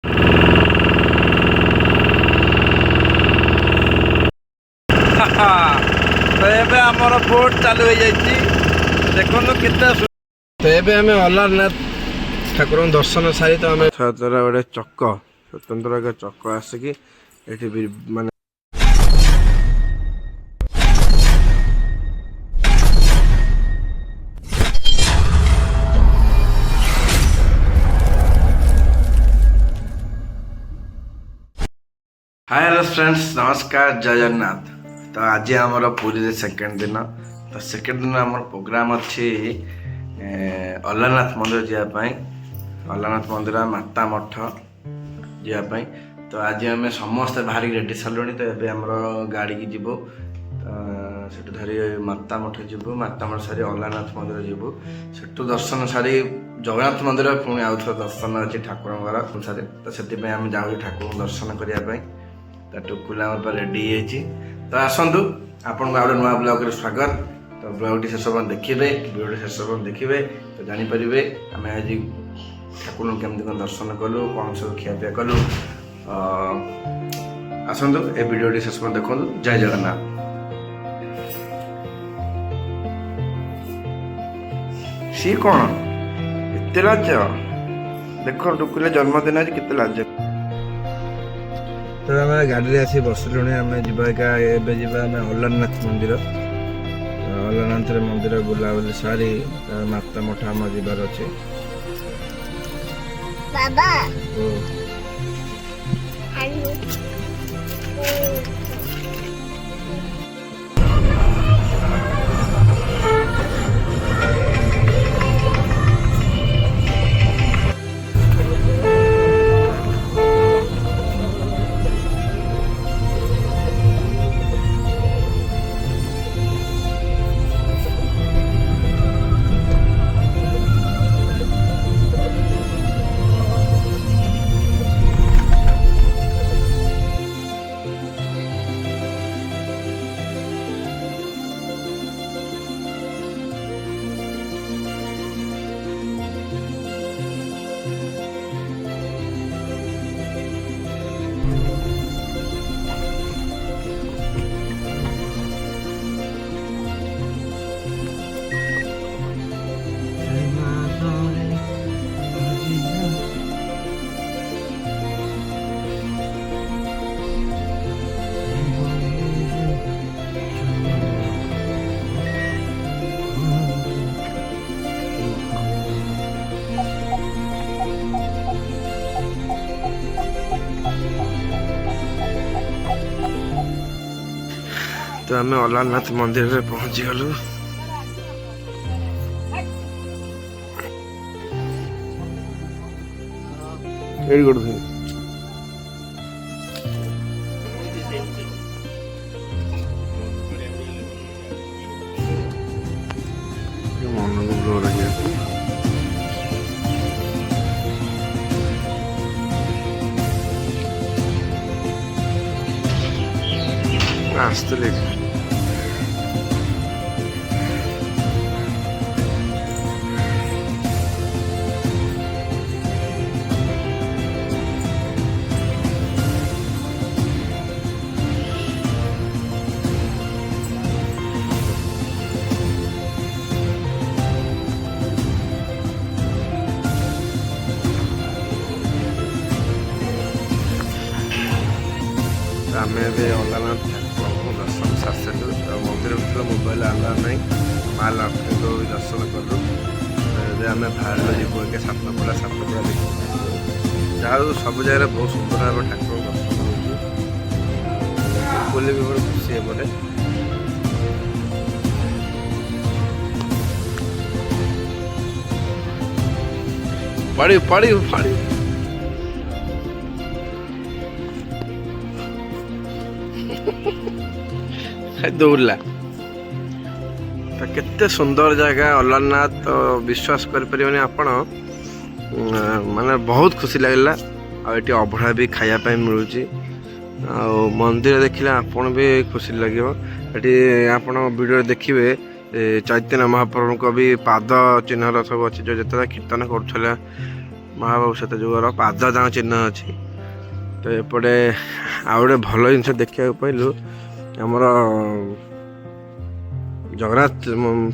तो ये आमर बोट चालू हो जाइए देखो केते तो ये आम अलारनाथ ठाकुर दर्शन सारी तो आम गोटे चक स्वतंत्र एक चक आसिकी ये माने हाय हेलो फ्रेंड्स नमस्कार जय जगन्नाथ। तो आज आमर पुरी सेकेंड दिन तो सेकेंड दिन आम प्रोग्राम अच्छी अलारनाथ मंदिर जावाई अलारनाथ मंदिर माता मठ जावाई। तो आज आम समस्ते बाहर रेडी सारे तो ये आम गाड़ी की जीवु से धरी माता मठ जीवु माता मठ सारी अलारनाथ मंदिर जीवु से दर्शन सारी जगन्नाथ मंदिर पुणी आउ थ दर्शन अच्छी ठाकुर सारे तो से आम जाऊँ ठाकुर दर्शन करने टुकुला रेडी तो आसतु आपन को नुआ ब्लॉग स्वागत। तो ब्लॉग टी शेष देखिए वीडियो शेष देखिए तो जानीपर आम आज ठाकुर केमती कौन दर्शन कलु कौन सब खियापिया कलु आसतु ए वीडियो टी शेष देखु। जय जगन्नाथ। सी कौन एत लाज देख टुकुला जन्मदिन आज केते लाज। तो आम गाड़ी में आसी बसलु आम जावा अलारनाथ मंदिर अलारनाथ मंदिर बुलाबुली सारी माता मठ आम जीवार अच्छे बाबा तो आम अलारनाथ मंदिर में पहुंची गलु। आसते आम अलारनाथ दर्शन सारू मंदिर भर मोबाइल आला ना माँ लक्ष्मी को दर्शन कलु आम बाहर जीव एक सातपड़ा देख जहाँ सब जगह बहुत सुंदर भाव ठाकुर दर्शन हो भी बड़े खुशी है पड़ी पड़ी पड़ी दौड़ला तो केते सुंदर जगह अलारनाथ तो विश्वास करें आपण माने बहुत खुशी लगला आठी अभड़ा भी खायापी मिलूँ मंदिर देखिले आपन भी खुशी लगे ये आप वीडियो देखिए चैतन्य महाप्रभु को भी पाद चिन्ह सब अच्छे जो जिते कीर्तन कर महाबाबू सहित जो पाद जहाँ चिन्ह अच्छी तो एपटे आउ गोटे भल जिन देखा पाइलु आमर जगन्नाथ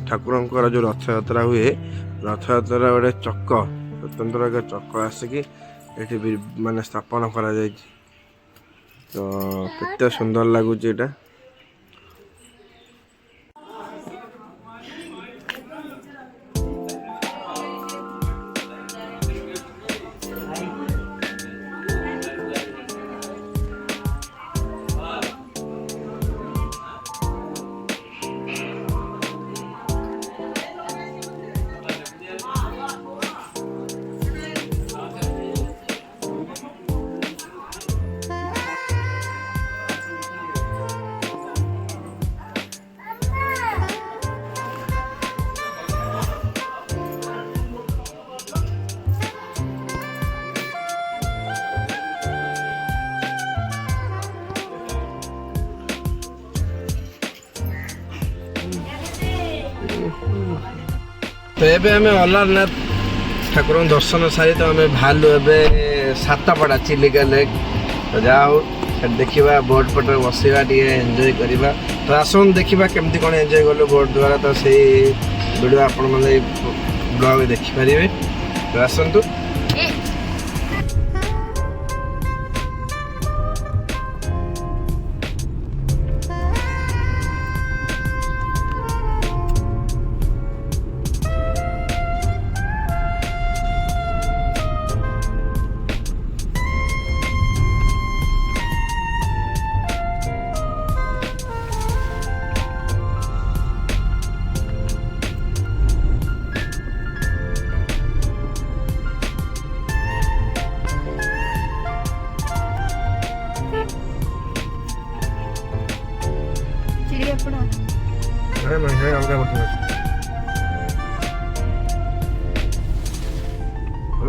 ठाकुर जो रथ यात्रा हुए रथ यात्रा गोटे चक स्वतंत्र एक चक आसिकी ये माने स्थापन करा तो केते सुंदर लगुच एटा तो ये आम अलारनाथ ठाकुर दर्शन सारी तो आम भालु ए सातपड़ा चिलिका लेक तो जाओ देखा बोट पटे बसवा एंजॉय करवा तो आसन देखा केमती कौन एंजॉय कलु बोट द्वारा तो से वीडियो आपण मैंने ब्लॉग देखिपारे तो आसतु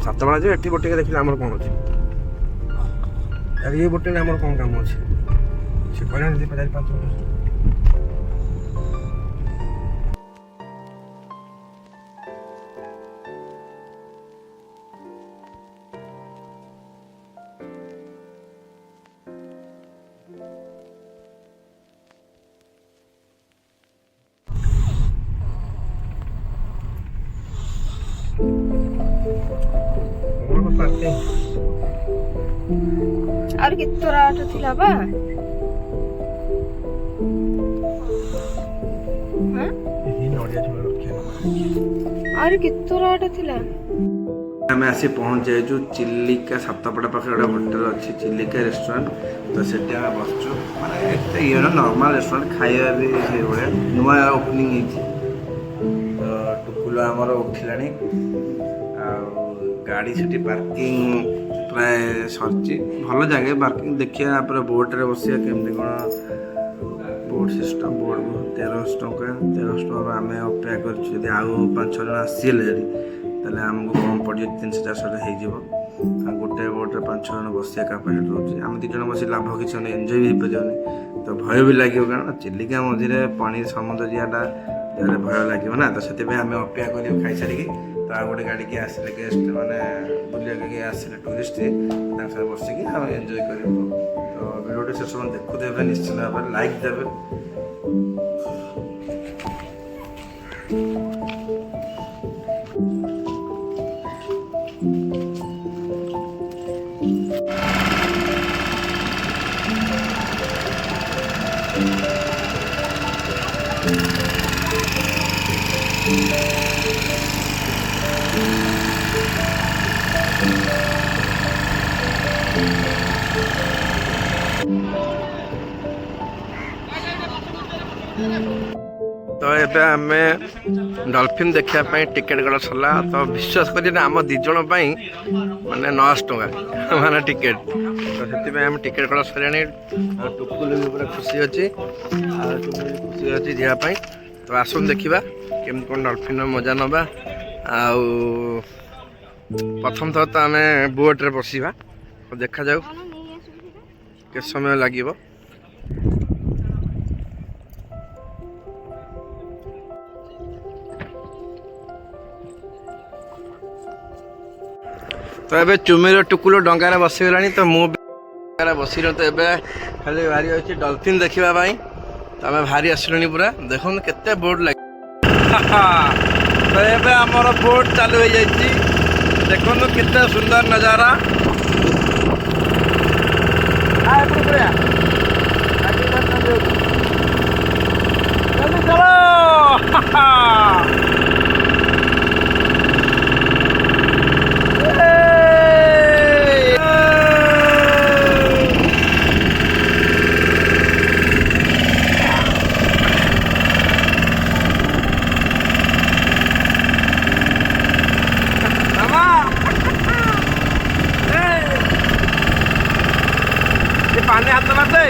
सातबड़ा जो एटी बोटे देखिए आमर कौन अच्छे ये बोटे आमर कौन काम अच्छे से कहना 4-5 वर्ष और कितना राट थिला बा हां ये नडिया छोड़ रखे और कितना राट थिला आम आसी पहुँचे जो चिलिका सप्तापड़ा पाखे गोटे होटेल अच्छी चिलिका रेस्टोरेंट तो सेठी आम बसचु माने ये नॉर्मल रेस्टोरेंट खाଇବା भी से भाया नुआ ओपनिंग तो टुकुलो आमर उठिलानी गाड़ी से पार्किंग प्राय सरची भल जगह पार्किंग देखिए बोट्रे बस केमती कौन बोट सिस्टम बोट 1300 टंका 1300 आम अपेक्षा कर आउ 5-6 जन आसीले ताले आमको कम पड़े 300-400 हो गोटे बोट्रे 5-6 जन बसिया कैपेसिटी रोचे आम 2 जन बस लाभ किसी एंजॉय भी हो तो भय भी लगे कारण चिलिका मझे पानी समुद्र जाटा भय लगे ना तो से आम अपेक्षा कर खाई सारिकी तो आ गोटे गाड़ी की आसिले गेस्ट मैंने बुलिया आसिले टूरिस्ट बसिकी आम एंजॉय कर तो वीडियो शेष देखुदे निश्चित भाव में लाइक देवे तो ये आम डॉल्फिन देखापी टिकेट कटा सरला तो विश्वास करें आम 2 जन माने 900 टंका माने टिकेट तो से आम टिकेट कटा सर टुकुल भी पूरा खुशी अच्छी खुशी अच्छी जावाई तो आसन देखा केम कौन डॉल्फिन मजा नवा आउ प्रथम थर तो आम बोट्रे बसवा तो देखा जाऊ के समय लगे ତ ଏବେ ଚୁମିର ଟୁକୁଲ ଡଙ୍ଗାରେ ବସିଗଲାଣି ତ ମୁଁ ଡଙ୍ଗାରେ ବସିଲୁ ତ ଏବେ ଖାଲି ଭାରି ଅଛି ଡଲଫିନ୍ ଦେଖିବା ପାଇଁ ତ ଆମେ ଭାରି ଆସିଲୁଣି ପୁରା ଦେଖନ୍ତୁ କେତେ ବୋଟ୍ ଲାଗି ତ ଏବେ ଆମର ବୋଟ୍ ଚାଲୁ ହେଇଯାଇଛି ଦେଖନ୍ତୁ କେତେ ସୁନ୍ଦର ନଜାରା पानी हाथ मारते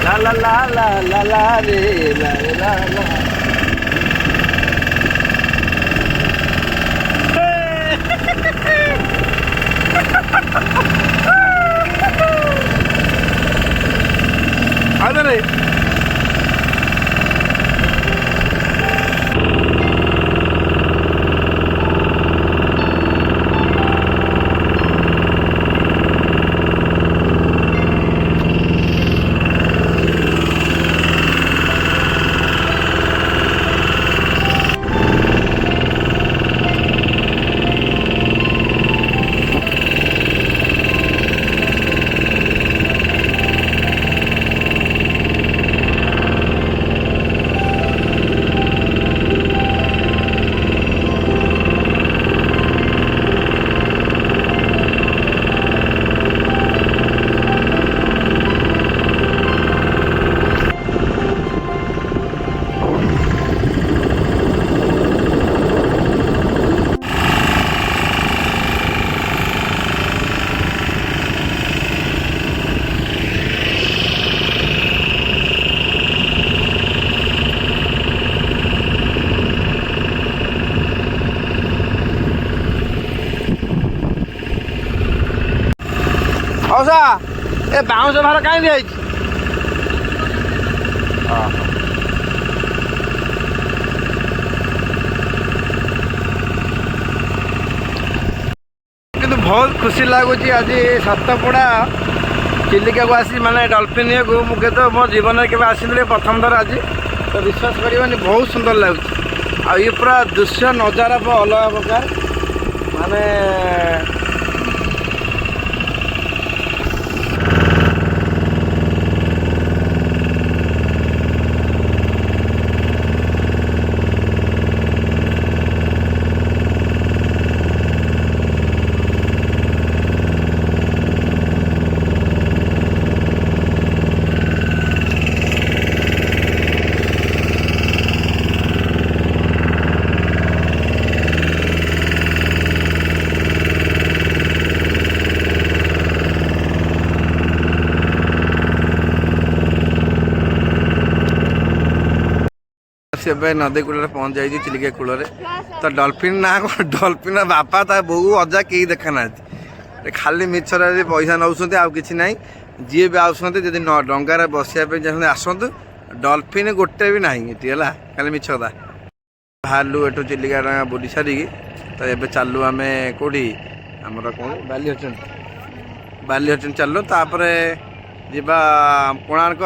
ला ला ला ला ला ला रे ला ला ला अरे औसा ए बाउंस भार कहीं दिखाई किंतु बहुत खुशी लगुच आज सातपड़ा चिलिका को आसी माने डॉल्फिन को मुझे तो मो जीवन में केवे आसी प्रथम थर आज तो विश्वास करें बहुत सुंदर लगुच आ ये पूरा दृश्य नजारा अलग प्रकार माने से नदी कूल पहुँच जाइए चिलिका कूल तो डॉल्फिन ना डॉल्फिन बापा ता बो अजा कहीं देखा ना खाली मिछर पैसा नौ कि ना जी भी आसते जब डंगार बसापी चाहते आसतु डॉल्फिन गोटे भी ना ये खाली मिछ कथा बाहरलु एठू चिलिका डंगा बुली सारी तो ये चलू आम कौटी आमर कौन बालीहचन चलू तापर जा कोणार्क